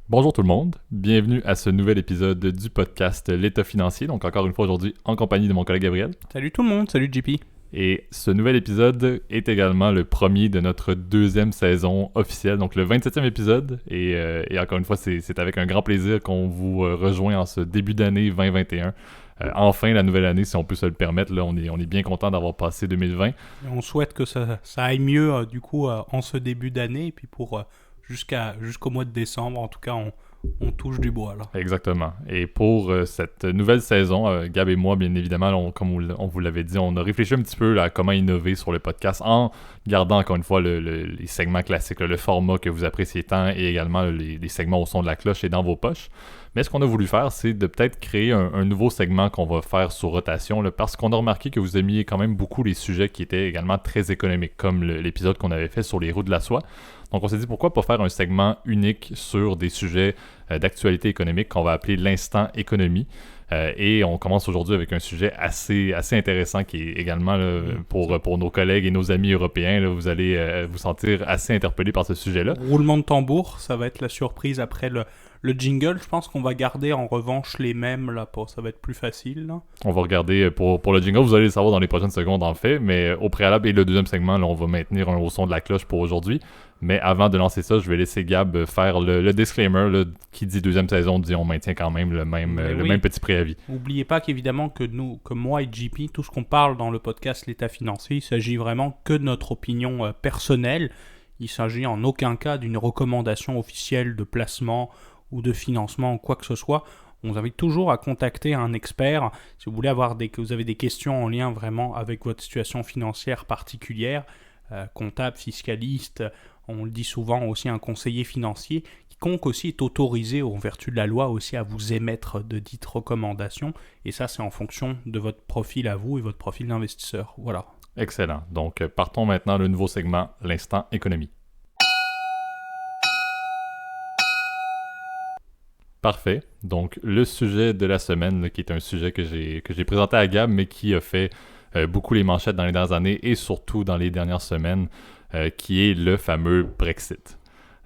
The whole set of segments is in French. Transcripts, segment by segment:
Bonjour tout le monde, bienvenue à ce nouvel épisode du podcast L'État financier. Donc encore une fois aujourd'hui en compagnie de mon collègue Gabriel. Salut tout le monde, salut JP. Et ce nouvel épisode est également le premier de notre deuxième saison officielle, donc le 27e épisode. Et encore une fois, c'est avec un grand plaisir qu'on vous rejoint en ce début d'année 2021. Enfin, la nouvelle année, si on peut se le permettre, là, on est bien content d'avoir passé 2020. Et on souhaite que ça aille mieux en ce début d'année, et puis jusqu'au mois de décembre, en tout cas, on touche du bois là. Exactement. Et pour cette nouvelle saison, Gab et moi, bien évidemment, comme on vous l'avait dit, on a réfléchi un petit peu là, à comment innover sur le podcast en gardant encore une fois les segments classiques, le format que vous appréciez tant et également les segments au son de la cloche et dans vos poches. Mais ce qu'on a voulu faire, c'est de peut-être créer un nouveau segment qu'on va faire sous rotation là, parce qu'on a remarqué que vous aimiez quand même beaucoup les sujets qui étaient également très économiques, comme l'épisode qu'on avait fait sur les roues de la soie. Donc on s'est dit pourquoi pas faire un segment unique sur des sujets d'actualité économique qu'on va appeler l'instant économie. Et on commence aujourd'hui avec un sujet assez intéressant qui est également là, pour nos collègues et nos amis européens. Là, vous allez vous sentir assez interpellés par ce sujet-là. Roulement de tambour, ça va être la surprise après le jingle. Je pense qu'on va garder en revanche les mêmes là, ça va être plus facile. Là. On va regarder pour le jingle, vous allez le savoir dans les prochaines secondes en fait, mais au préalable et le deuxième segment, là, on va maintenir un au son de la cloche pour aujourd'hui. Mais avant de lancer ça, je vais laisser Gab faire le disclaimer là, qui dit deuxième saison, dit on maintient quand même le même petit préavis. N'oubliez pas qu'évidemment que moi et JP, tout ce qu'on parle dans le podcast L'État financier, il s'agit vraiment que de notre opinion personnelle. Il s'agit en aucun cas d'une recommandation officielle de placement ou de financement ou quoi que ce soit. On vous invite toujours à contacter un expert si vous voulez que vous avez des questions en lien vraiment avec votre situation financière particulière, comptable, fiscaliste, on le dit souvent aussi un conseiller financier, quiconque aussi est autorisé en vertu de la loi aussi à vous émettre de dites recommandations, et ça c'est en fonction de votre profil à vous et votre profil d'investisseur. Voilà. Excellent. Donc partons maintenant le nouveau segment, l'instant économie. Parfait. Donc, le sujet de la semaine, là, qui est un sujet que j'ai présenté à Gab, mais qui a fait beaucoup les manchettes dans les dernières années et surtout dans les dernières semaines, qui est le fameux Brexit.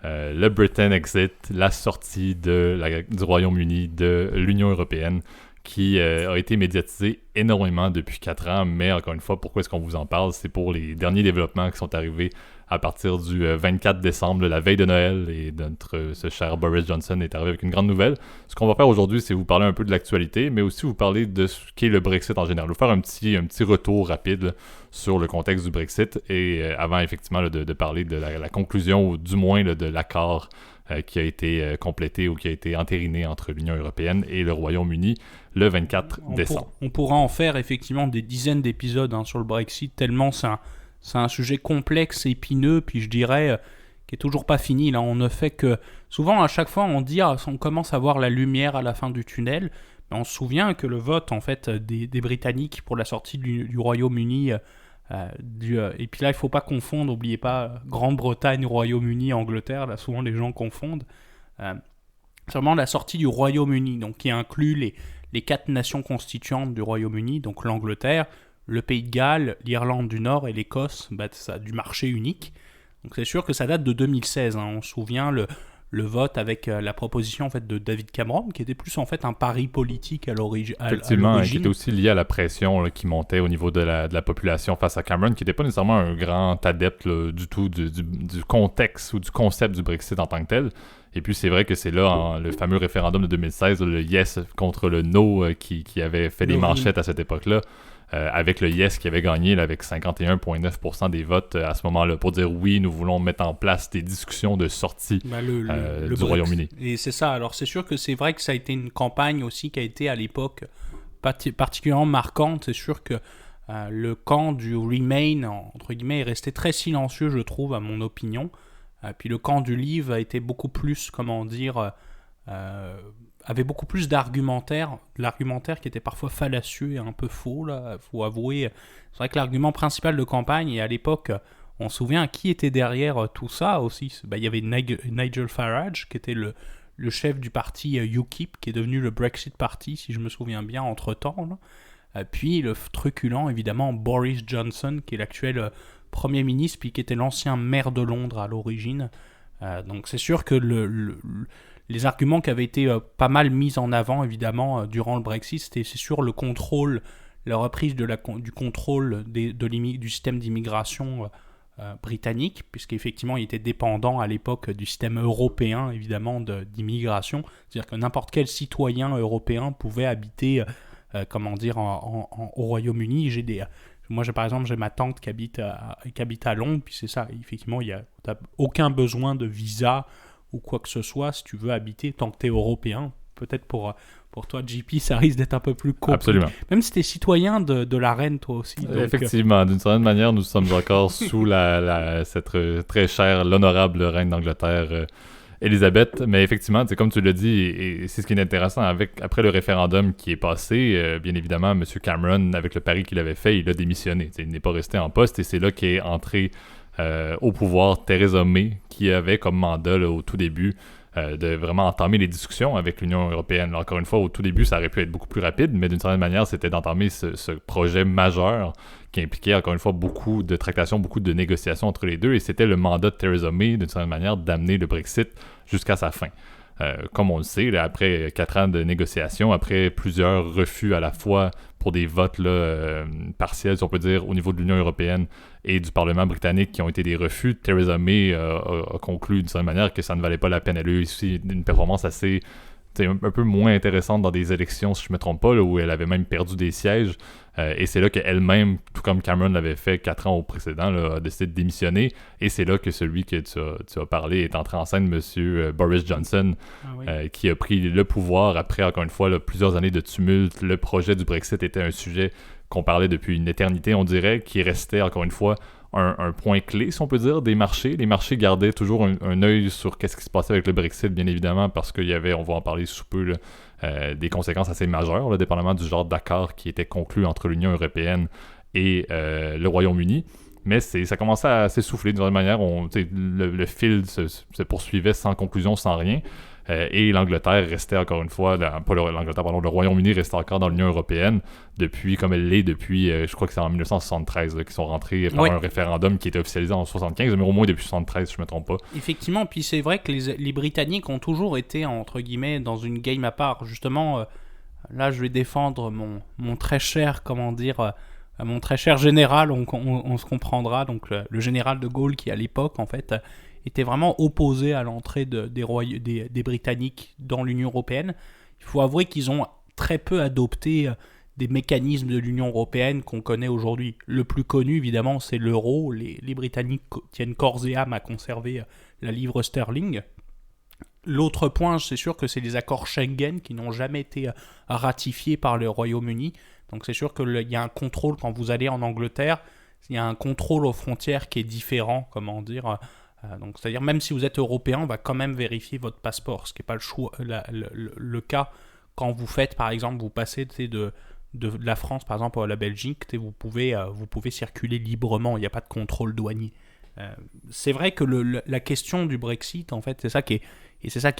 Le Britain Exit, la sortie du Royaume-Uni de l'Union européenne, qui a été médiatisé énormément depuis 4 ans, mais encore une fois, pourquoi est-ce qu'on vous en parle? C'est pour les derniers développements qui sont arrivés à partir du 24 décembre, la veille de Noël, et ce cher Boris Johnson est arrivé avec une grande nouvelle. Ce qu'on va faire aujourd'hui, c'est vous parler un peu de l'actualité, mais aussi vous parler de ce qu'est le Brexit en général. Vous faire un petit retour rapide là, sur le contexte du Brexit, et avant effectivement là, de parler de la conclusion, ou du moins là, de l'accord qui a été complété ou qui a été entériné entre l'Union européenne et le Royaume-Uni le 24 décembre. On pourra en faire effectivement des dizaines d'épisodes sur le Brexit, tellement c'est un sujet complexe, épineux, puis je dirais qui est toujours pas fini. Là, on ne fait que... Souvent, à chaque fois, on dit on commence à voir la lumière à la fin du tunnel, mais on se souvient que le vote en fait des Britanniques pour la sortie du Royaume-Uni... et puis là, il ne faut pas confondre, n'oubliez pas, Grande-Bretagne, Royaume-Uni, Angleterre, là souvent les gens confondent. C'est vraiment la sortie du Royaume-Uni, donc qui inclut les 4 nations constituantes du Royaume-Uni, donc l'Angleterre, le Pays de Galles, l'Irlande du Nord et l'Écosse, du marché unique. Donc c'est sûr que ça date de 2016, hein. On se souvient le vote avec la proposition en fait de David Cameron, qui était plus en fait un pari politique à l'origine. Effectivement, qui était aussi lié à la pression là, qui montait au niveau de la population face à Cameron, qui n'était pas nécessairement un grand adepte là, du tout du contexte ou du concept du Brexit en tant que tel. Et puis c'est vrai que c'est là, le fameux référendum de 2016, le yes contre le no qui avait fait les manchettes à cette époque-là. Avec le yes qui avait gagné là, avec 51,9% des votes à ce moment-là, pour dire oui, nous voulons mettre en place des discussions de sortie du Royaume-Uni. Et c'est ça, alors c'est sûr que c'est vrai que ça a été une campagne aussi qui a été à l'époque particulièrement marquante. C'est sûr que le camp du Remain, entre guillemets, est resté très silencieux, je trouve, à mon opinion. Puis le camp du Leave a été beaucoup plus, avait beaucoup plus d'argumentaire qui était parfois fallacieux et un peu faux, là, faut avouer. C'est vrai que l'argument principal de campagne, et à l'époque, on se souvient qui était derrière tout ça aussi. Il y avait Nigel Farage, qui était le chef du parti UKIP, qui est devenu le Brexit Party, si je me souviens bien, entre-temps. Puis le truculent, évidemment, Boris Johnson, qui est l'actuel Premier ministre, puis qui était l'ancien maire de Londres à l'origine. Donc c'est sûr que les arguments qui avaient été pas mal mis en avant, évidemment, durant le Brexit, c'est sûr le contrôle, la reprise du contrôle du système d'immigration britannique, puisqu'effectivement il était dépendant à l'époque du système européen, évidemment, d'immigration. C'est-à-dire que n'importe quel citoyen européen pouvait habiter, au Royaume-Uni. Moi, par exemple, j'ai ma tante qui habite à Londres, puis c'est ça, effectivement, t'as aucun besoin de visa ou quoi que ce soit si tu veux habiter tant que tu es européen. Peut-être pour toi, JP, ça risque d'être un peu plus compliqué. Absolument. Même si tu es citoyen de la reine, toi aussi. Donc, effectivement, d'une certaine manière, nous sommes encore sous cette très chère, l'honorable reine d'Angleterre, Elisabeth. Mais effectivement, comme tu l'as dit, et c'est ce qui est intéressant, après le référendum qui est passé, bien évidemment, M. Cameron, avec le pari qu'il avait fait, il a démissionné. Il n'est pas resté en poste, et c'est là qu'est entré au pouvoir Theresa May, qui avait comme mandat là, au tout début de vraiment entamer les discussions avec l'Union européenne. Là, encore une fois, au tout début, ça aurait pu être beaucoup plus rapide, mais d'une certaine manière, c'était d'entamer ce projet majeur qui impliquait, encore une fois, beaucoup de tractations, beaucoup de négociations entre les deux, et c'était le mandat de Theresa May, d'une certaine manière, d'amener le Brexit jusqu'à sa fin. Comme on le sait, là, après 4 ans de négociations, après plusieurs refus à la fois pour des votes là, partiels, si on peut dire, au niveau de l'Union européenne et du Parlement britannique qui ont été des refus, Theresa May a conclu d'une certaine manière que ça ne valait pas la peine. Elle a eu aussi une performance assez un peu moins intéressante dans des élections, si je ne me trompe pas, là, où elle avait même perdu des sièges. Et c'est là qu'elle-même, tout comme Cameron l'avait fait 4 ans au précédent, là, a décidé de démissionner. Et c'est là que celui que tu as parlé est entré en scène, M. Boris Johnson, qui a pris le pouvoir après, encore une fois, là, plusieurs années de tumulte. Le projet du Brexit était un sujet qu'on parlait depuis une éternité, on dirait, qui restait, encore une fois, un point clé, si on peut dire, des marchés. Les marchés gardaient toujours un œil sur qu'est-ce qui se passait avec le Brexit, bien évidemment, parce qu'il y avait, on va en parler sous peu, là, des conséquences assez majeures, là, dépendamment du genre d'accord qui était conclu entre l'Union européenne et le Royaume-Uni. Mais ça commençait à s'essouffler d'une certaine manière. Le fil se poursuivait sans conclusion, sans rien. Et l'Angleterre restait encore une fois, le Royaume-Uni restait encore dans l'Union européenne depuis, comme elle l'est depuis, je crois que c'est en 1973 là, qu'ils sont rentrés par un référendum qui était officialisé en 1975, mais au moins depuis 1973, si je ne me trompe pas. Effectivement, puis c'est vrai que les Britanniques ont toujours été, entre guillemets, dans une game à part. Justement, là, je vais défendre mon très cher, mon très cher général, on se comprendra, donc le général de Gaulle qui, à l'époque, en fait, était vraiment opposé à l'entrée des Britanniques dans l'Union européenne. Il faut avouer qu'ils ont très peu adopté des mécanismes de l'Union européenne qu'on connaît aujourd'hui. Le plus connu, évidemment, c'est l'euro. Les Britanniques tiennent corps et âme à conserver la livre sterling. L'autre point, c'est sûr que c'est les accords Schengen qui n'ont jamais été ratifiés par le Royaume-Uni. Donc c'est sûr qu'il y a un contrôle quand vous allez en Angleterre. Il y a un contrôle aux frontières qui est différent, donc, c'est-à-dire, même si vous êtes européen, on va quand même vérifier votre passeport, ce qui n'est pas le cas quand vous faites, par exemple, vous passez de la France, par exemple, à la Belgique, vous pouvez circuler librement, il n'y a pas de contrôle douanier. C'est vrai que la question du Brexit, en fait, c'est ça qui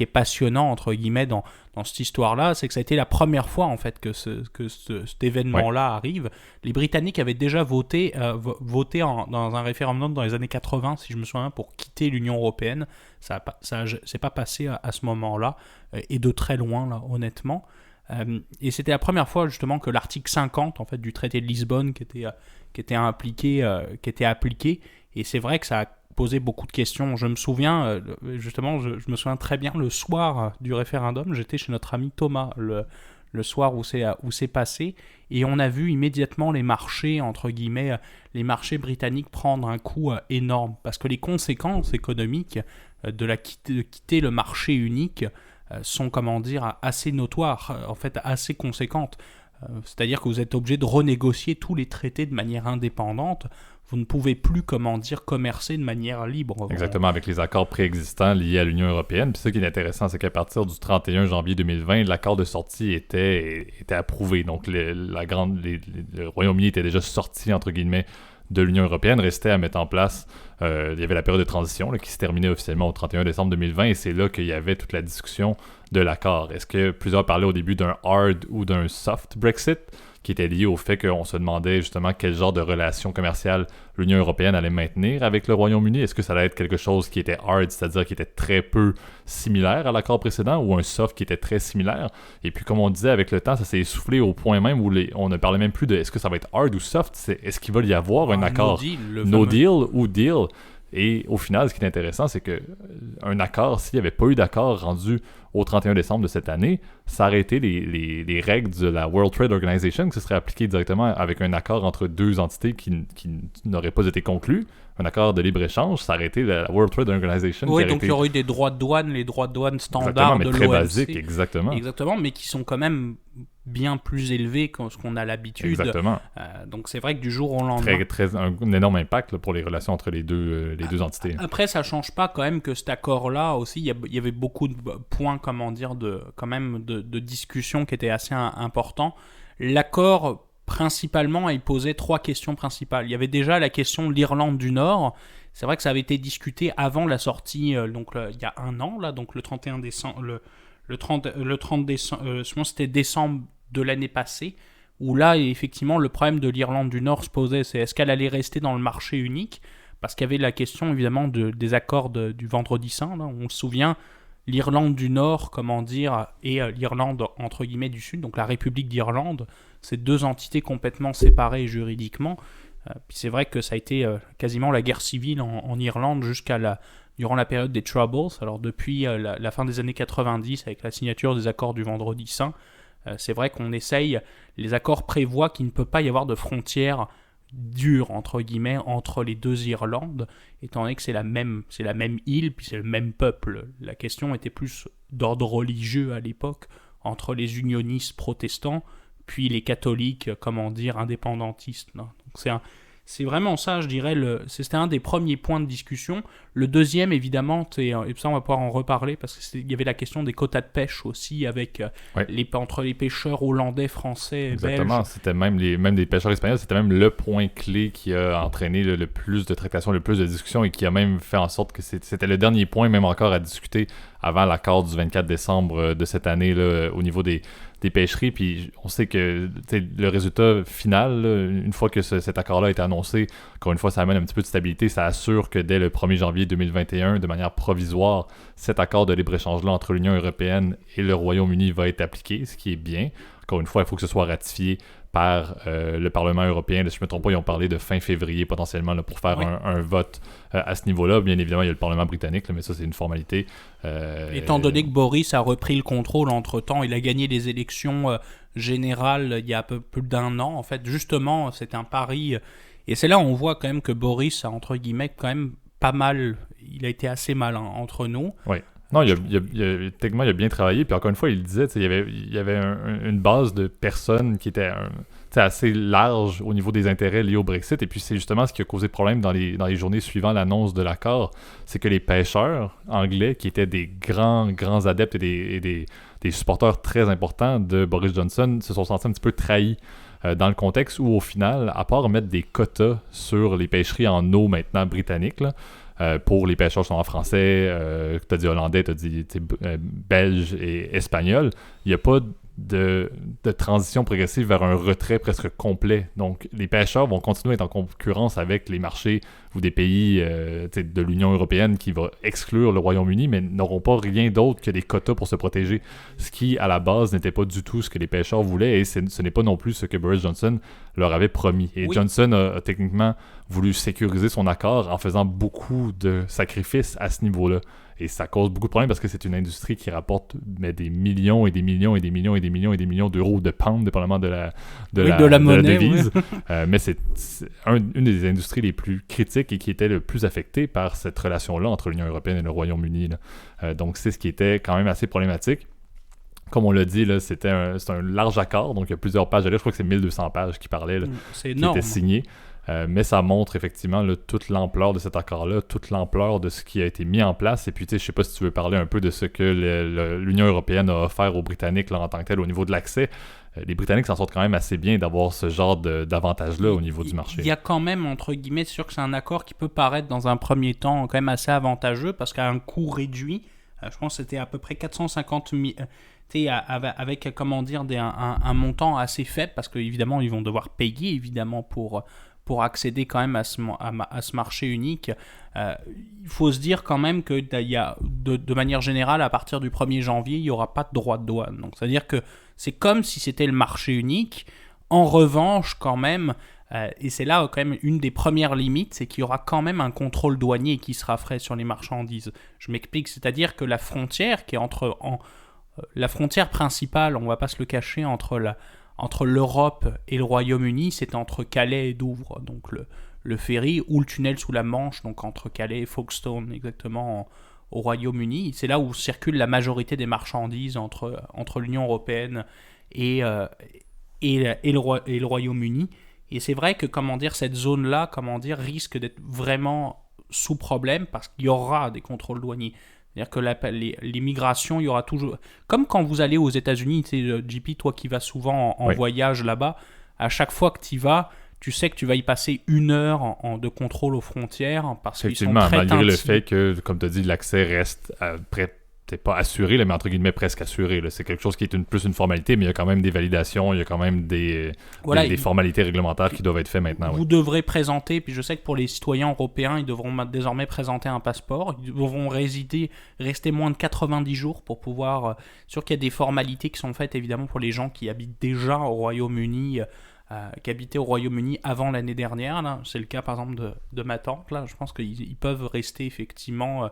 est passionnant, entre guillemets, dans cette histoire-là, c'est que ça a été la première fois, en fait, que cet événement-là arrive. Les Britanniques avaient déjà voté dans un référendum dans les années 80, si je me souviens, pour quitter l'Union européenne. Ça s'est pas passé à ce moment-là, et de très loin, là, honnêtement. Et c'était la première fois, justement, que l'article 50, en fait, du traité de Lisbonne qui était appliqué. Et c'est vrai que ça a posé beaucoup de questions. Je me souviens, justement, je me souviens très bien, le soir du référendum, j'étais chez notre ami Thomas, le soir où c'est passé, et on a vu immédiatement les marchés, entre guillemets, les marchés britanniques prendre un coup énorme, parce que les conséquences économiques de quitter le marché unique sont, assez notoires, en fait, assez conséquentes. C'est-à-dire que vous êtes obligé de renégocier tous les traités de manière indépendante. Vous ne pouvez plus, commercer de manière libre. Exactement, avec les accords préexistants liés à l'Union européenne. Puis ce qui est intéressant, c'est qu'à partir du 31 janvier 2020, l'accord de sortie était approuvé. Donc le Royaume-Uni était déjà sorti, entre guillemets, de l'Union européenne, restait à mettre en place. Il y avait la période de transition là, qui se terminait officiellement au 31 décembre 2020, et c'est là qu'il y avait toute la discussion de l'accord. Est-ce que plusieurs parlaient au début d'un hard ou d'un soft Brexit? qui était lié au fait qu'on se demandait justement quel genre de relations commerciales l'Union européenne allait maintenir avec le Royaume-Uni. Est-ce que ça allait être quelque chose qui était hard, c'est-à-dire qui était très peu similaire à l'accord précédent, ou un soft qui était très similaire? Et puis, comme on disait, avec le temps, ça s'est essoufflé au point même où on ne parlait même plus de est-ce que ça va être hard ou soft, c'est est-ce qu'il va y avoir un accord no deal ou deal? Et au final, ce qui est intéressant, c'est que un accord, s'il n'y avait pas eu d'accord rendu au 31 décembre de cette année, ça aurait été les règles de la World Trade Organization qui se seraient appliquées directement avec un accord entre deux entités qui n'auraient pas été conclus. Un accord de libre-échange, ça aurait été la World Trade Organization. Oui, donc il y aurait eu des droits de douane, les droits de douane standards de l'OMC. Très basiques, exactement. Exactement, mais qui sont quand même bien plus élevés que ce qu'on a l'habitude. Exactement. Donc c'est vrai que du jour au lendemain... Un énorme impact là, pour les relations entre les deux entités. Après, ça change pas quand même que cet accord-là aussi, il y avait beaucoup de points, de discussion qui étaient assez importants. L'accord, principalement, il posait 3 questions principales. Il y avait déjà la question de l'Irlande du Nord. C'est vrai que ça avait été discuté avant la sortie, il y a un an, là, donc le 31 décembre, le 30 décembre, c'était décembre de l'année passée, où là, effectivement, le problème de l'Irlande du Nord se posait, c'est est-ce qu'elle allait rester dans le marché unique? Parce qu'il y avait la question, évidemment, des accords du Vendredi Saint. Là. On se souvient, l'Irlande du Nord, et l'Irlande, entre guillemets, du Sud, donc la République d'Irlande, c'est 2 entités complètement séparées juridiquement. Puis c'est vrai que ça a été quasiment la guerre civile en Irlande durant la période des Troubles. Alors depuis la fin des années 90, avec la signature des accords du Vendredi Saint, c'est vrai qu'on essaye, les accords prévoient qu'il ne peut pas y avoir de frontières dures, entre guillemets, entre les 2 Irlandes, étant donné que c'est la même île, puis c'est le même peuple. La question était plus d'ordre religieux à l'époque, entre les unionistes protestants, puis les catholiques, indépendantistes. Là. Donc c'est vraiment ça, je dirais, c'était un des premiers points de discussion. Le deuxième, évidemment, et ça on va pouvoir en reparler, parce qu'il y avait la question des quotas de pêche aussi, avec entre les pêcheurs hollandais, français, exactement, belges. C'était même des pêcheurs espagnols, c'était même le point clé qui a entraîné le plus de tractations, le plus de discussions, et qui a même fait en sorte que c'était le dernier point, même encore à discuter, avant l'accord du 24 décembre de cette année, là, au niveau des pêcheries. Puis on sait que le résultat final, là, une fois que cet accord-là a été annoncé, encore une fois, ça amène un petit peu de stabilité. Ça assure que dès le 1er janvier 2021, de manière provisoire, cet accord de libre-échange-là entre l'Union européenne et le Royaume-Uni va être appliqué, ce qui est bien. Encore une fois, il faut que ce soit ratifié par le Parlement européen. Si je ne me trompe pas, ils ont parlé de fin février potentiellement là, pour faire un vote à ce niveau-là. Bien évidemment, il y a le Parlement britannique, là, mais ça, c'est une formalité. Étant donné que Boris a repris le contrôle entre-temps, il a gagné les élections générales il y a un peu plus d'1 an. En fait, justement, c'est un pari. Et c'est là où on voit quand même que Boris a, entre guillemets, quand même pas mal. Il a été assez malin entre nous. Oui. Non, techniquement, il a bien travaillé. Puis encore une fois, il disait, il y avait une base de personnes qui était assez large au niveau des intérêts liés au Brexit. Et puis c'est justement ce qui a causé problème dans les journées suivant l'annonce de l'accord. C'est que les pêcheurs anglais, qui étaient des grands adeptes et des supporters très importants de Boris Johnson, se sont sentis un petit peu trahis. Dans le contexte où, au final, à part mettre des quotas sur les pêcheries en eau maintenant britanniques, là, pour les pêcheurs qui sont en français, tu as dit hollandais, tu as dit belge et espagnol, il n'y a pas de transition progressive vers un retrait presque complet. Donc, les pêcheurs vont continuer à être en concurrence avec les marchés ou des pays de l'Union européenne qui va exclure le Royaume-Uni, mais n'auront pas rien d'autre que des quotas pour se protéger. Ce qui, à la base, n'était pas du tout ce que les pêcheurs voulaient, et ce n'est pas non plus ce que Boris Johnson leur avait promis. Et oui. Johnson a techniquement voulu sécuriser son accord en faisant beaucoup de sacrifices à ce niveau-là. Et ça cause beaucoup de problèmes parce que c'est une industrie qui rapporte des millions et des millions et des millions et des millions et des millions d'euros, de pounds, dépendamment de la monnaie, devise. Oui. Mais c'est une des industries les plus critiques et qui était le plus affectée par cette relation-là entre l'Union européenne et le Royaume-Uni. Donc c'est ce qui était quand même assez problématique. Comme on l'a dit, là, c'est un large accord, donc il y a plusieurs pages à lire. Je crois que c'est 1200 pages qui parlaient, c'est énorme. Qui étaient signées. Mais ça montre effectivement là, toute l'ampleur de cet accord-là, toute l'ampleur de ce qui a été mis en place. Et puis, je ne sais pas si tu veux parler un peu de ce que l'Union européenne a offert aux Britanniques là, en tant que tel au niveau de l'accès. Les Britanniques s'en sortent quand même assez bien d'avoir ce genre d'avantage-là au niveau du marché. Il y a quand même, entre guillemets, c'est sûr que c'est un accord qui peut paraître dans un premier temps quand même assez avantageux parce qu'à un coût réduit, Je pense que c'était à peu près 450 000, avec comment dire, un montant assez faible, parce qu'évidemment, ils vont devoir payer évidemment pour accéder quand même à ce marché unique. Il faut se dire quand même que de manière générale, à partir du 1er janvier, il n'y aura pas de droit de douane. Donc, c'est-à-dire que c'est comme si c'était le marché unique. En revanche, quand même, et c'est là quand même une des premières limites, c'est qu'il y aura quand même un contrôle douanier qui sera fait sur les marchandises. Je m'explique, c'est-à-dire que la frontière qui est la frontière principale, on ne va pas se le cacher, entre l'Europe et le Royaume-Uni, c'est entre Calais et Douvres, donc le ferry, ou le tunnel sous la Manche, donc entre Calais et Folkestone, exactement au Royaume-Uni. C'est là où circule la majorité des marchandises entre l'Union européenne et le Royaume-Uni. Et c'est vrai que, cette zone-là, risque d'être vraiment sous problème parce qu'il y aura des contrôles douaniers. C'est-à-dire que les migrations, il y aura toujours... Comme quand vous allez aux États-Unis, tu sais, JP, toi qui vas souvent en voyage là-bas, à chaque fois que tu y vas, tu sais que tu vas y passer 1 heure de contrôle aux frontières parce qu'ils sont très malgré le intimidés. fait que, comme tu as dit, l'accès reste peut-être pas assuré, là, mais entre guillemets presque assuré. Là. C'est quelque chose qui est plus une formalité, mais il y a quand même des validations, il y a quand même des formalités réglementaires qui doivent être faites maintenant. Vous devrez présenter, puis je sais que pour les citoyens européens, ils devront désormais présenter un passeport. Ils devront rester moins de 90 jours pour pouvoir... sûr qu'il y a des formalités qui sont faites évidemment pour les gens qui habitent déjà au Royaume-Uni, qui habitaient au Royaume-Uni avant l'année dernière. Là. C'est le cas par exemple de ma tante. Là. Je pense qu'ils peuvent rester effectivement...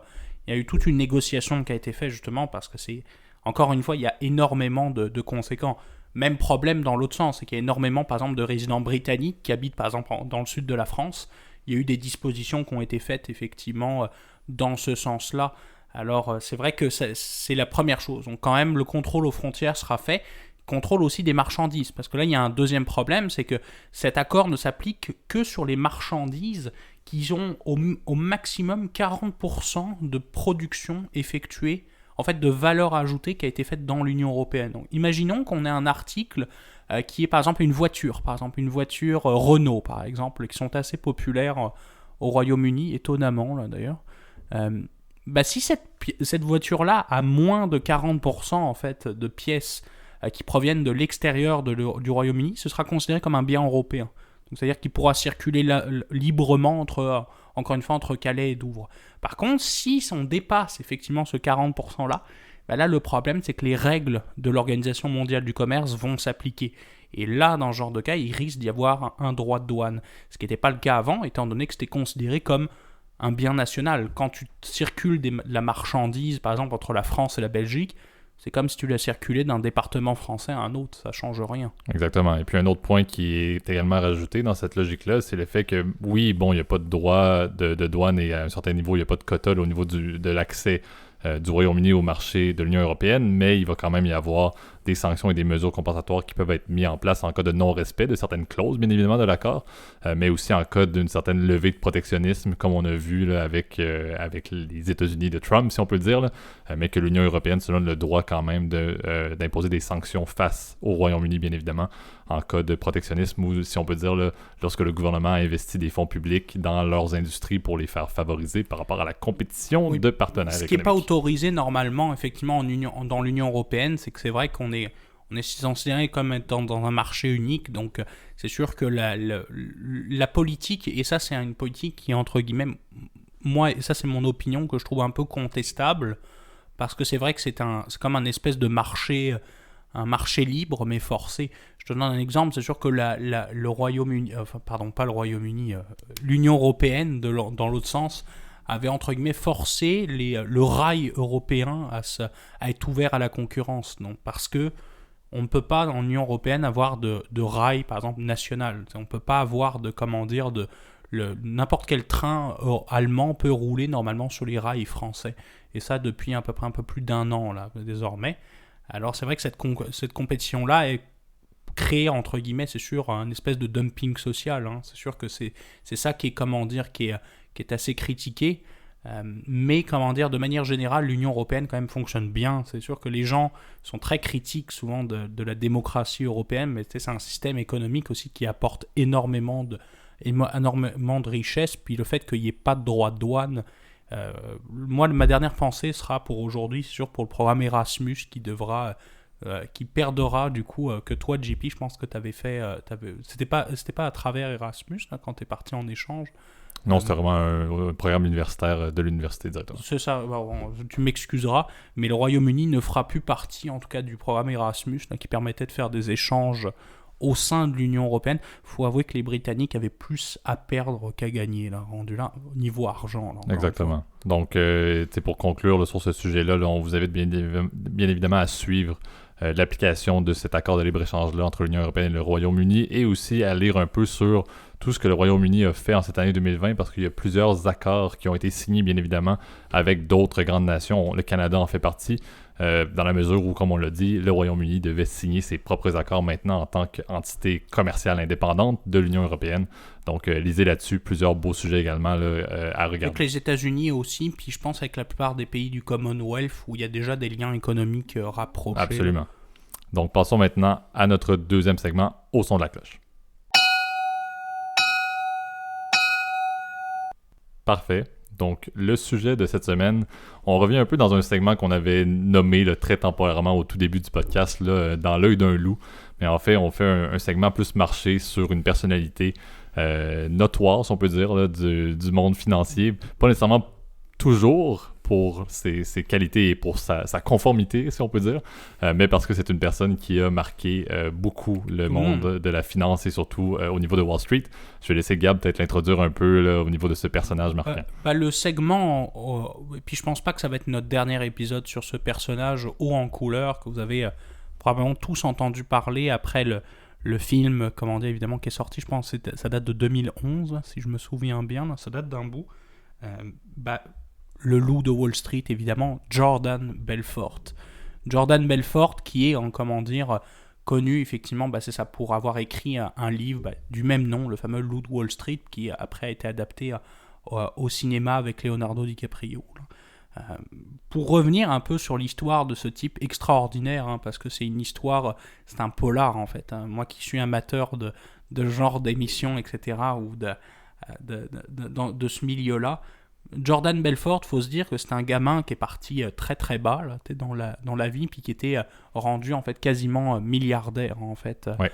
il y a eu toute une négociation qui a été faite justement parce que c'est... Encore une fois, il y a énormément de conséquences. Même problème dans l'autre sens, c'est qu'il y a énormément, par exemple, de résidents britanniques qui habitent, par exemple, dans le sud de la France. Il y a eu des dispositions qui ont été faites, effectivement, dans ce sens-là. Alors, c'est vrai que c'est la première chose. Donc, quand même, le contrôle aux frontières sera fait. Contrôle aussi des marchandises. Parce que là, il y a un deuxième problème, c'est que cet accord ne s'applique que sur les marchandises qui ont au maximum 40% de production effectuée, en fait, de valeur ajoutée qui a été faite dans l'Union européenne. Donc, imaginons qu'on ait un article qui est, par exemple, une voiture Renault, par exemple, qui sont assez populaires au Royaume-Uni, étonnamment, là, d'ailleurs. Si cette voiture-là a moins de 40% en fait, de pièces qui proviennent de l'extérieur du Royaume-Uni, ce sera considéré comme un bien européen. Donc, c'est-à-dire qu'il pourra circuler librement encore une fois, entre Calais et Douvres. Par contre, si on dépasse effectivement ce 40%-là, là, le problème, c'est que les règles de l'Organisation mondiale du commerce vont s'appliquer. Et là, dans ce genre de cas, il risque d'y avoir un droit de douane. Ce qui n'était pas le cas avant, étant donné que c'était considéré comme un bien national. Quand tu circules de la marchandise, par exemple, entre la France et la Belgique, c'est comme si tu la circulais d'un département français à un autre, ça change rien. Exactement. Et puis un autre point qui est également rajouté dans cette logique-là, c'est le fait que, oui, bon, il n'y a pas de droit de douane et à un certain niveau, il n'y a pas de quota au niveau de l'accès du Royaume-Uni au marché de l'Union européenne, mais il va quand même y avoir des sanctions et des mesures compensatoires qui peuvent être mises en place en cas de non-respect de certaines clauses, bien évidemment, de l'accord, mais aussi en cas d'une certaine levée de protectionnisme, comme on a vu là, avec les États-Unis de Trump, si on peut le dire, là, mais que l'Union européenne se donne le droit quand même d'imposer des sanctions face au Royaume-Uni, bien évidemment, en cas de protectionnisme ou, si on peut dire, là, lorsque le gouvernement a investi des fonds publics dans leurs industries pour les faire favoriser par rapport à la compétition de partenaires économiques. Ce qui n'est pas autorisé normalement, effectivement, dans l'Union européenne, c'est que c'est vrai qu'on est considéré comme étant dans un marché unique, donc c'est sûr que la politique, et ça c'est une politique qui est entre guillemets, moi, et ça c'est mon opinion, que je trouve un peu contestable, parce que c'est vrai que c'est comme un espèce de marché, un marché libre mais forcé. Je te donne un exemple, c'est sûr que le Royaume-Uni, pas le Royaume-Uni, l'Union européenne, dans l'autre sens, avait entre guillemets forcé le rail européen à être ouvert à la concurrence. Donc, parce que on ne peut pas en Union européenne avoir de rail, par exemple, national. On ne peut pas avoir n'importe quel train allemand peut rouler normalement sur les rails français. Et ça depuis à peu près un peu plus d'1 an là, désormais. Alors c'est vrai que cette compétition-là est créée, entre guillemets, c'est sûr, un espèce de dumping social. Hein. C'est sûr que c'est ça qui est assez critiqué. Mais de manière générale, l'Union européenne quand même fonctionne bien. C'est sûr que les gens sont très critiques souvent de la démocratie européenne, mais c'est un système économique aussi qui apporte énormément de richesses. Puis le fait qu'il n'y ait pas de droit de douane, Moi, ma dernière pensée sera pour aujourd'hui pour le programme Erasmus qui perdra du coup que toi, JP, je pense que tu avais fait. C'était pas à travers Erasmus là, quand tu es parti en échange. Non, c'était vraiment un programme universitaire de l'université directement. C'est ça, tu m'excuseras, mais le Royaume-Uni ne fera plus partie en tout cas du programme Erasmus là, qui permettait de faire des échanges au sein de l'Union Européenne. Il faut avouer que les Britanniques avaient plus à perdre qu'à gagner, là, rendu là, au niveau argent. Là, exactement. Donc, pour conclure là, sur ce sujet-là, là, on vous invite bien évidemment à suivre l'application de cet accord de libre-échange-là entre l'Union Européenne et le Royaume-Uni, et aussi à lire un peu sur tout ce que le Royaume-Uni a fait en cette année 2020, parce qu'il y a plusieurs accords qui ont été signés, bien évidemment, avec d'autres grandes nations. Le Canada en fait partie, dans la mesure où, comme on l'a dit, le Royaume-Uni devait signer ses propres accords maintenant en tant qu'entité commerciale indépendante de l'Union Européenne. Donc, lisez là-dessus, plusieurs beaux sujets également là, à regarder. Avec les États-Unis aussi, puis je pense avec la plupart des pays du Commonwealth, où il y a déjà des liens économiques rapprochés. Absolument. Donc, passons maintenant à notre deuxième segment, au son de la cloche. Parfait. Donc, le sujet de cette semaine, on revient un peu dans un segment qu'on avait nommé là, très temporairement au tout début du podcast, là, dans l'œil d'un loup. Mais en fait, on fait un segment plus marché sur une personnalité notoire, si on peut dire, là, du monde financier. Pas nécessairement toujours pour ses qualités et pour sa conformité, si on peut dire, mais parce que c'est une personne qui a marqué beaucoup le monde de la finance et surtout au niveau de Wall Street. Je vais laisser Gab peut-être l'introduire un peu là, au niveau de ce personnage marquant. Le segment, et puis je pense pas que ça va être notre dernier épisode sur ce personnage haut en couleur que vous avez probablement tous entendu parler après le film, comment dire, évidemment, qui est sorti, je pense que ça date de 2011, si je me souviens bien, là, ça date d'un bout. Le loup de Wall Street, évidemment, Jordan Belfort. Jordan Belfort qui est, connu, effectivement, c'est ça, pour avoir écrit un livre du même nom, le fameux Loup de Wall Street, qui après a été adapté au cinéma avec Leonardo DiCaprio. Pour revenir un peu sur l'histoire de ce type extraordinaire, parce que c'est une histoire, c'est un polar en fait. Moi qui suis amateur de genre d'émission, etc., ou de ce milieu-là, Jordan Belfort, faut se dire que c'est un gamin qui est parti très très bas là, dans la vie, puis qui était rendu en fait quasiment milliardaire en fait. Ouais.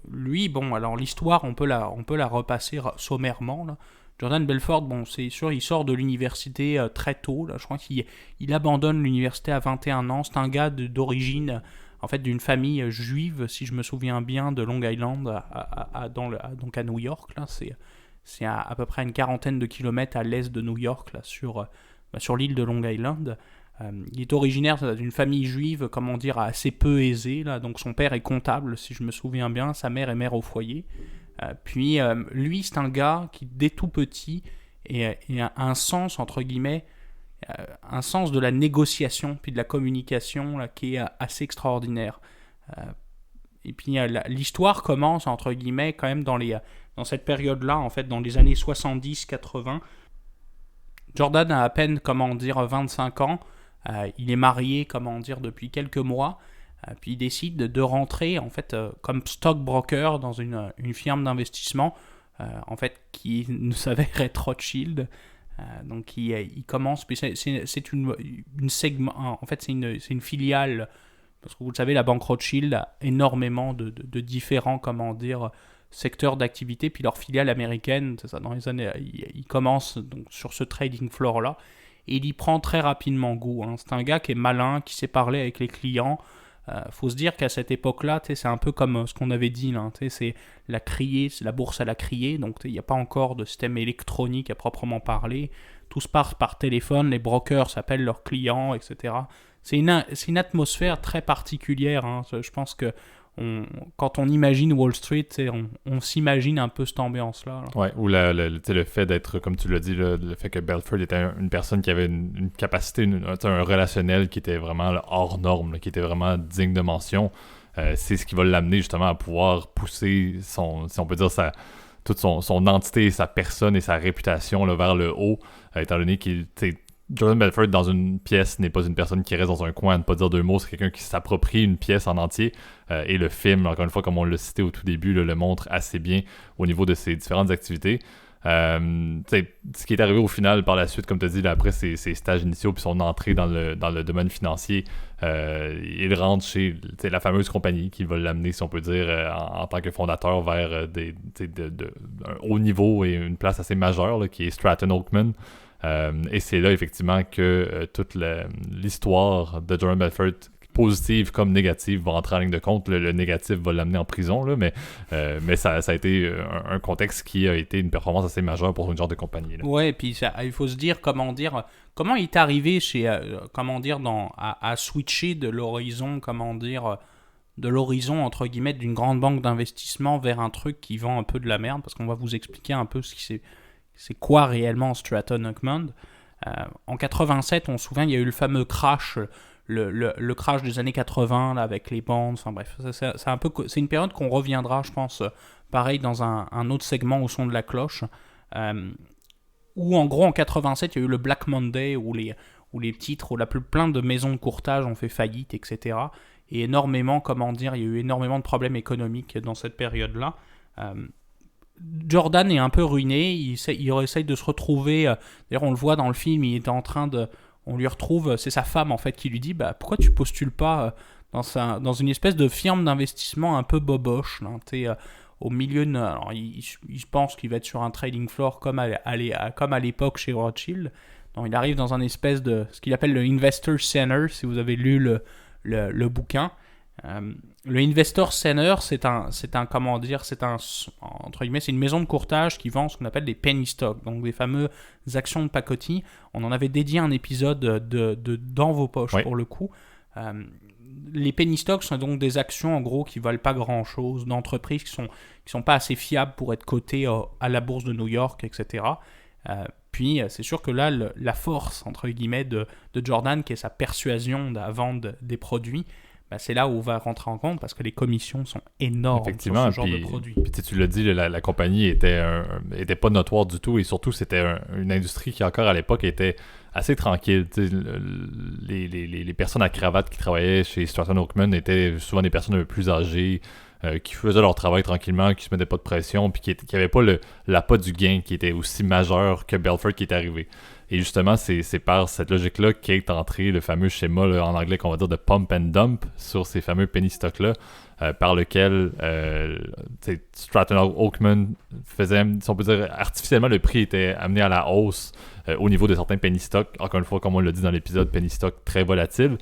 Lui, alors l'histoire, on peut la repasser sommairement là. Jordan Belfort, c'est sûr, il sort de l'université très tôt. Là, je crois qu'il abandonne l'université à 21 ans. C'est un gars d'origine, en fait, d'une famille juive, si je me souviens bien, de Long Island, donc à New York. Là, c'est à peu près une quarantaine de kilomètres à l'est de New York, là, sur l'île de Long Island. Il est originaire d'une famille juive, assez peu aisée. Là. Donc son père est comptable, si je me souviens bien. Sa mère est mère au foyer. Puis lui, c'est un gars qui, dès tout petit, a un sens, entre guillemets, un sens de la négociation puis de la communication là, qui est assez extraordinaire. Et puis l'histoire commence, entre guillemets, quand même dans cette période-là, en fait, dans les années 70-80. Jordan a à peine, 25 ans. Il est marié, depuis quelques mois. Puis il décide de rentrer en fait comme stockbroker dans une firme d'investissement en fait qui s'avère être Rothschild. Donc il commence, puis c'est une segment, en fait c'est une filiale, parce que vous le savez, la banque Rothschild a énormément de différents secteurs d'activité, puis leur filiale américaine, c'est ça, dans les années, il commence donc sur ce trading floor là et il y prend très rapidement goût. C'est un gars qui est malin, qui sait parler avec les clients. Faut se dire qu'à cette époque-là, c'est un peu comme ce qu'on avait dit, là, c'est la criée, c'est la bourse à la criée, donc il n'y a pas encore de système électronique à proprement parler. Tout se passe par téléphone, les brokers s'appellent leurs clients, etc. C'est une atmosphère très particulière. Je pense que quand on imagine Wall Street, on s'imagine un peu cette ambiance-là. Ouais, ou le fait d'être, comme tu l'as dit, le fait que Belfort était une personne qui avait une capacité, un relationnel qui était vraiment hors norme, là, qui était vraiment digne de mention. C'est ce qui va l'amener justement à pouvoir pousser si on peut dire, toute son entité, sa personne et sa réputation là, vers le haut, étant donné qu'il Jordan Belfort dans une pièce n'est pas une personne qui reste dans un coin à ne pas dire deux mots, c'est quelqu'un qui s'approprie une pièce en entier, et le film, encore une fois, comme on l'a cité au tout début, le montre assez bien au niveau de ses différentes activités. Ce qui est arrivé au final par la suite, comme tu as dit, là, après ses stages initiaux puis son entrée dans le domaine financier, il rentre chez la fameuse compagnie qui va l'amener, si on peut dire, en tant que fondateur vers un haut niveau et une place assez majeure là, qui est Stratton Oakman. Et c'est là effectivement que toute l'histoire de Jordan Belfort, positive comme négative, va rentrer en ligne de compte. Le négatif va l'amener en prison, là, mais ça a été un contexte qui a été une performance assez majeure pour une genre de compagnie. Là. Ouais, et puis il faut se dire comment il est arrivé à switcher de l'horizon, de l'horizon entre guillemets d'une grande banque d'investissement vers un truc qui vend un peu de la merde, parce qu'on va vous expliquer un peu c'est quoi réellement Stratton Oakman. En 87, on se souvient, il y a eu le fameux crash. Le crash des années 80 là, avec les bandes, enfin bref, c'est une période qu'on reviendra, je pense, pareil dans un autre segment au son de la cloche, où en gros en 87 il y a eu le Black Monday où les titres, plein de maisons de courtage ont fait faillite, etc. Et énormément, il y a eu énormément de problèmes économiques dans cette période-là. Jordan est un peu ruiné, il essaye de se retrouver, d'ailleurs on le voit dans le film, il est en train de... On lui retrouve, c'est sa femme en fait qui lui dit pourquoi tu postules pas dans une espèce de firme d'investissement un peu boboche là, au milieu de... Alors, il pense qu'il va être sur un trading floor comme à l'époque chez Rothschild. Donc, il arrive dans un espèce de ce qu'il appelle le Investor Center, si vous avez lu le bouquin. Le Investor Center, c'est une maison de courtage qui vend ce qu'on appelle des penny stocks, donc des fameuses actions de pacotille. On en avait dédié un épisode de dans vos poches, pour le coup. Les penny stocks sont donc des actions en gros qui valent pas grand chose, d'entreprises qui sont pas assez fiables pour être cotées à la bourse de New York, etc. Puis c'est sûr que là, la force entre guillemets de Jordan, qui est sa persuasion de la vente des produits, c'est là où on va rentrer en compte parce que les commissions sont énormes sur ce genre de produits. Puis tu l'as dit, la compagnie était pas notoire du tout et surtout c'était une industrie qui encore à l'époque était assez tranquille. Les personnes à cravate qui travaillaient chez Stratton Oakman étaient souvent des personnes un peu plus âgées, qui faisaient leur travail tranquillement, qui se mettaient pas de pression, puis qui n'avaient pas l'appât du gain qui était aussi majeur que Belfort qui est arrivé. Et justement, c'est par cette logique-là qu'est entré le fameux schéma là, en anglais qu'on va dire de pump and dump sur ces fameux penny stocks-là, par lequel Stratton Oakman faisait, si on peut dire, artificiellement, le prix était amené à la hausse au niveau de certains penny stocks. Encore une fois, comme on l'a dit dans l'épisode, penny stock très volatile.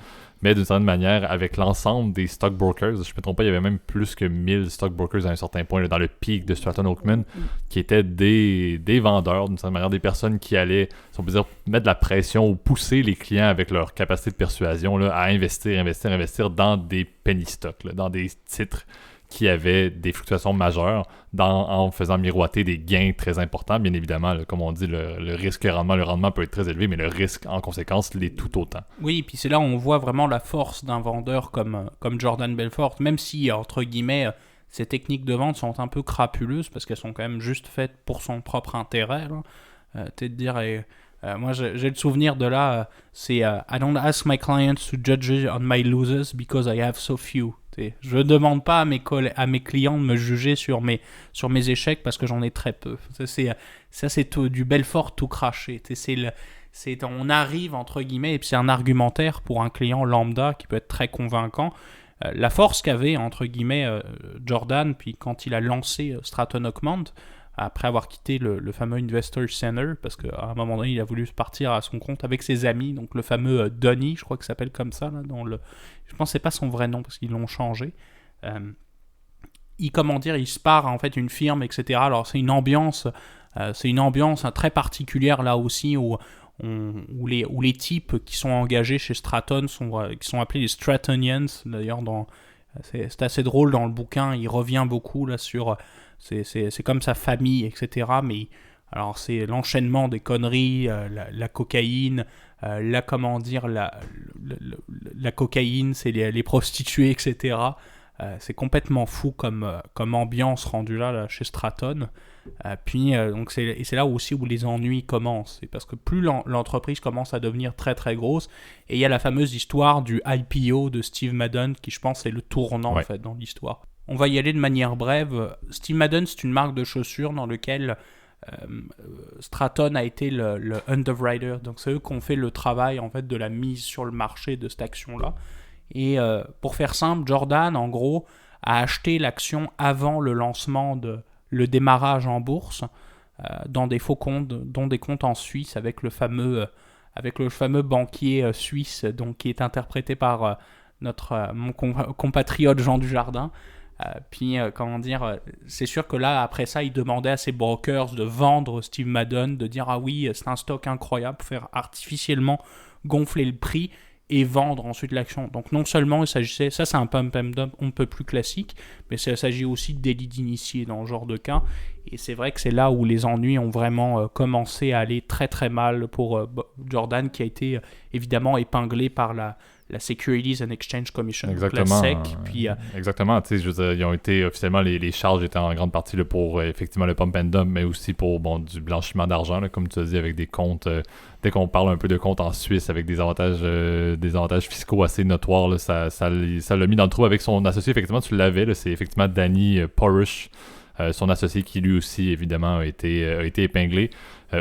Mais d'une certaine manière, avec l'ensemble des stockbrokers, je ne me trompe pas, il y avait même plus que 1000 stockbrokers à un certain point, là, dans le pic de Stratton Oakman, qui étaient des vendeurs, d'une certaine manière, des personnes qui allaient, si on peut dire, mettre de la pression ou pousser les clients avec leur capacité de persuasion là, à investir dans des penny stocks, là, dans des titres qui avaient des fluctuations majeures en faisant miroiter des gains très importants. Bien évidemment, là, comme on dit, le risque le rendement peut être très élevé, mais le risque, en conséquence, l'est tout autant. Oui, et puis c'est là où on voit vraiment la force d'un vendeur comme Jordan Belfort, même si, entre guillemets, ces techniques de vente sont un peu crapuleuses, parce qu'elles sont quand même juste faites pour son propre intérêt. Peut-être dire... moi, j'ai le souvenir de là, c'est I don't ask my clients to judge on my losers because I have so few. Je ne demande pas à mes clients de me juger sur mes échecs parce que j'en ai très peu. Ça, c'est du Belfort tout craché. On arrive, entre guillemets, et puis c'est un argumentaire pour un client lambda qui peut être très convaincant. La force qu'avait, entre guillemets, Jordan, puis quand il a lancé Stratton Oakman, après avoir quitté le fameux Investor Center, parce qu'à un moment donné, il a voulu partir à son compte avec ses amis, donc le fameux Donny, je crois qu'il s'appelle comme ça, là, je pense que c'est pas son vrai nom, parce qu'ils l'ont changé. Il se part en fait une firme, etc. Alors c'est une ambiance très particulière là aussi, où les types qui sont engagés chez Stratton qui sont appelés les Strattonians, d'ailleurs c'est assez drôle dans le bouquin, il revient beaucoup là sur... C'est comme sa famille, etc. Mais alors c'est l'enchaînement des conneries, la cocaïne, la cocaïne, c'est les prostituées, etc. C'est complètement fou comme ambiance rendue là chez Stratton. Donc c'est là aussi où les ennuis commencent. C'est parce que plus l'entreprise commence à devenir très très grosse, et il y a la fameuse histoire du IPO de Steve Madden qui, je pense, est le tournant en fait dans l'histoire. On va y aller de manière brève. Steve Madden, c'est une marque de chaussures dans laquelle Stratton a été le underwriter, donc c'est eux qui ont fait le travail en fait de la mise sur le marché de cette action-là. Et pour faire simple, Jordan, en gros, a acheté l'action avant le lancement le démarrage en bourse, dans des faux comptes, dont des comptes en Suisse avec le fameux banquier suisse, donc qui est interprété par mon compatriote Jean Dujardin. C'est sûr que là, après ça, il demandait à ses brokers de vendre Steve Madden, de dire « Ah oui, c'est un stock incroyable » pour faire artificiellement gonfler le prix et vendre ensuite l'action. Donc non seulement il s'agissait, ça c'est un pump and dump un peu plus classique, mais il s'agit aussi de délit d'initié dans ce genre de cas. Et c'est vrai que c'est là où les ennuis ont vraiment commencé à aller très très mal pour Jordan, qui a été évidemment épinglé par la Securities and Exchange Commission, exactement, la SEC. Puis, exactement, tu sais, je veux dire, ils ont été officiellement, les charges étaient en grande partie là, pour effectivement le pump and dump, mais aussi pour du blanchiment d'argent, là, comme tu as dit, avec des comptes, dès qu'on parle un peu de comptes en Suisse avec des avantages fiscaux assez notoires, là, ça l'a mis dans le trou avec son associé. Effectivement, tu l'avais, là, c'est effectivement Danny Porish, son associé, qui lui aussi évidemment a été épinglé.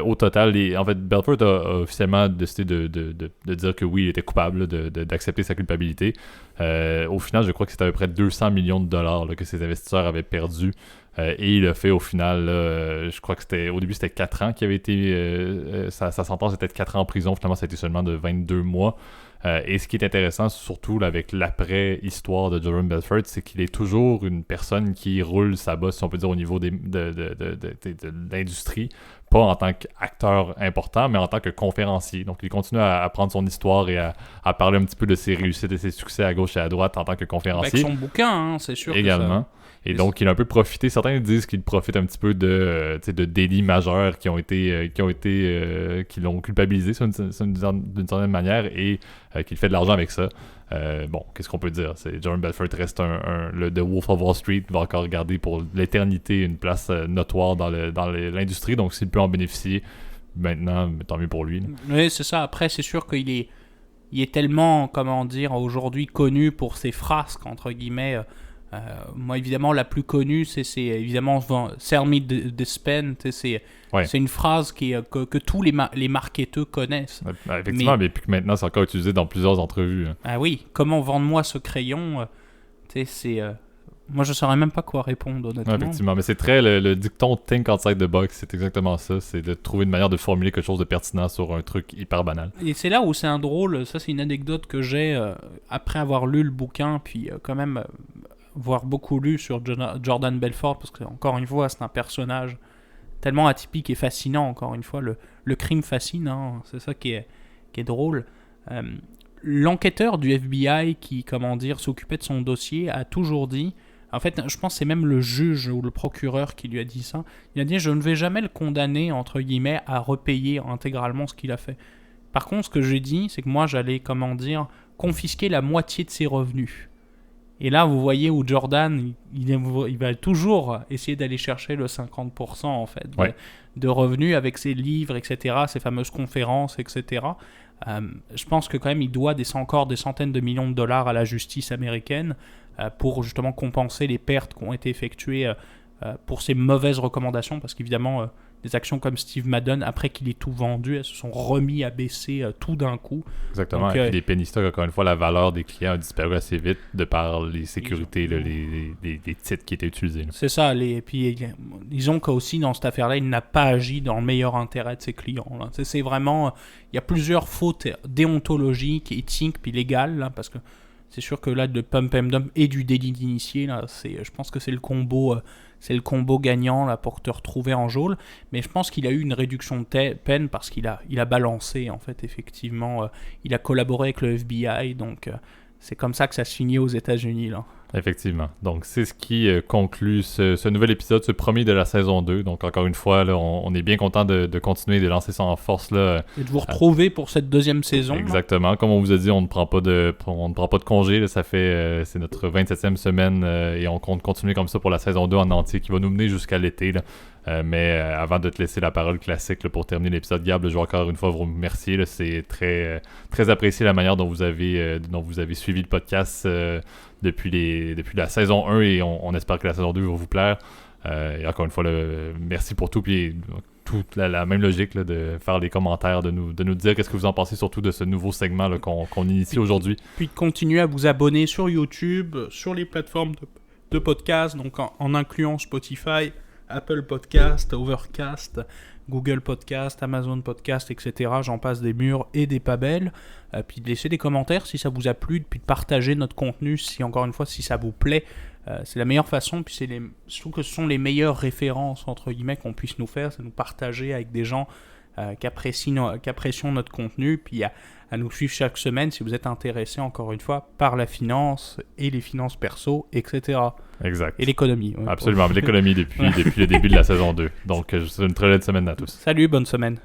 Au total, en fait, Belfort a officiellement décidé de dire que oui, il était coupable, d'accepter sa culpabilité. Au final, je crois que c'était à peu près 200 millions de dollars là, que ses investisseurs avaient perdu. Et il a fait au final, je crois que au début c'était 4 ans qui avait été, sa sentence était de 4 ans en prison. Finalement, ça a été seulement de 22 mois. Et ce qui est intéressant, surtout là, avec l'après-histoire de Jordan Belfort, c'est qu'il est toujours une personne qui roule sa bosse, si on peut dire, au niveau de l'industrie. Pas en tant qu'acteur important, mais en tant que conférencier. Donc, il continue à prendre son histoire et à parler un petit peu de ses réussites et ses succès à gauche et à droite en tant que conférencier. Avec son bouquin, hein, c'est sûr. Également. Et donc, il a un peu profité. Certains disent qu'il profite un petit peu de délits majeurs qui l'ont culpabilisé d'une certaine manière et qu'il fait de l'argent avec ça. Bon, qu'est-ce qu'on peut dire? Jordan Belfort reste le The Wolf of Wall Street, va encore garder pour l'éternité une place notoire dans l'industrie. Donc, s'il peut en bénéficier maintenant, tant mieux pour lui. Oui, c'est ça. Après, c'est sûr qu'il est tellement, comment dire, aujourd'hui connu pour ses frasques, entre guillemets. Moi, évidemment, la plus connue, c'est évidemment Sell Me This Pen. C'est une phrase que tous les marketeurs connaissent. Effectivement, mais puis que maintenant, c'est encore utilisé dans plusieurs entrevues. Hein. Ah oui, comment vendre-moi ce crayon? Moi, je ne saurais même pas quoi répondre, honnêtement. Effectivement, mais c'est très le dicton Think Outside the Box, c'est exactement ça. C'est de trouver une manière de formuler quelque chose de pertinent sur un truc hyper banal. Et c'est là où c'est un drôle, ça c'est une anecdote que j'ai après avoir lu le bouquin, puis quand même... voire beaucoup lu sur Jordan Belfort, parce que encore une fois c'est un personnage tellement atypique et fascinant. Encore une fois, le crime fascine, hein, c'est ça qui est drôle. L'enquêteur du FBI qui, s'occupait de son dossier a toujours dit, en fait je pense que c'est même le juge ou le procureur qui lui a dit ça, il a dit: je ne vais jamais le condamner entre guillemets à repayer intégralement ce qu'il a fait. Par contre, ce que j'ai dit, c'est que moi j'allais confisquer la moitié de ses revenus. Et là, vous voyez où Jordan, il va toujours essayer d'aller chercher le 50% en fait, de revenus avec ses livres, etc., ses fameuses conférences, etc. Je pense que quand même, il doit encore des centaines de millions de dollars à la justice américaine pour justement compenser les pertes qui ont été effectuées pour ses mauvaises recommandations, parce qu'évidemment... des actions comme Steve Madden, après qu'il ait tout vendu, elles se sont remis à baisser tout d'un coup. Exactement. Donc, et puis les penny stocks, encore une fois, la valeur des clients a disparu assez vite de par les sécurités, les titres qui étaient utilisés. Là. C'est ça. Puis disons qu'aussi, dans cette affaire-là, il n'a pas agi dans le meilleur intérêt de ses clients. Là. C'est vraiment... Il y a plusieurs fautes déontologiques, éthiques, puis légales, là, parce que c'est sûr que là, de pump and dump et du délit d'initié, là, je pense que c'est le combo... c'est le combo gagnant là, pour te retrouver en geôle. Mais je pense qu'il a eu une réduction de peine parce qu'il a balancé, en fait, effectivement. Il a collaboré avec le FBI, donc c'est comme ça que ça se finit aux États-Unis, là. Effectivement. Donc, c'est ce qui conclut ce nouvel épisode, ce premier de la saison 2. Donc, encore une fois, là, on est bien content de continuer de lancer ça en force. Là, et de vous retrouver pour cette deuxième saison. Exactement. Là. Comme on vous a dit, on ne prend pas de congé. Là. Ça fait, c'est notre 27e semaine et on compte continuer comme ça pour la saison 2 en entier qui va nous mener jusqu'à l'été. Là. Mais avant de te laisser la parole classique là, pour terminer l'épisode, Gab, je vais encore une fois vous remercier. Là. C'est très, très apprécié la manière dont vous avez suivi le podcast depuis la saison 1 et on espère que la saison 2 va vous plaire. Et encore une fois, merci pour tout. Puis, toute la même logique là, de faire des commentaires, de nous dire qu'est-ce que vous en pensez surtout de ce nouveau segment là, qu'on initie aujourd'hui. Puis de continuer à vous abonner sur YouTube, sur les plateformes de podcast, donc en incluant Spotify, Apple Podcast, Overcast, Google Podcast, Amazon Podcast, etc. J'en passe des murs et des pas belles. Puis de laisser des commentaires si ça vous a plu, puis de partager notre contenu si, encore une fois, si ça vous plaît. C'est la meilleure façon, puis je trouve que ce sont les meilleures références, entre guillemets, qu'on puisse nous faire, c'est nous partager avec des gens qui apprécient notre contenu, puis à nous suivre chaque semaine si vous êtes intéressé, encore une fois, par la finance et les finances perso, etc. Exact. Et l'économie. Absolument, l'économie depuis le début de la saison 2. Donc, je vous souhaite une très belle semaine à tous. Salut, bonne semaine.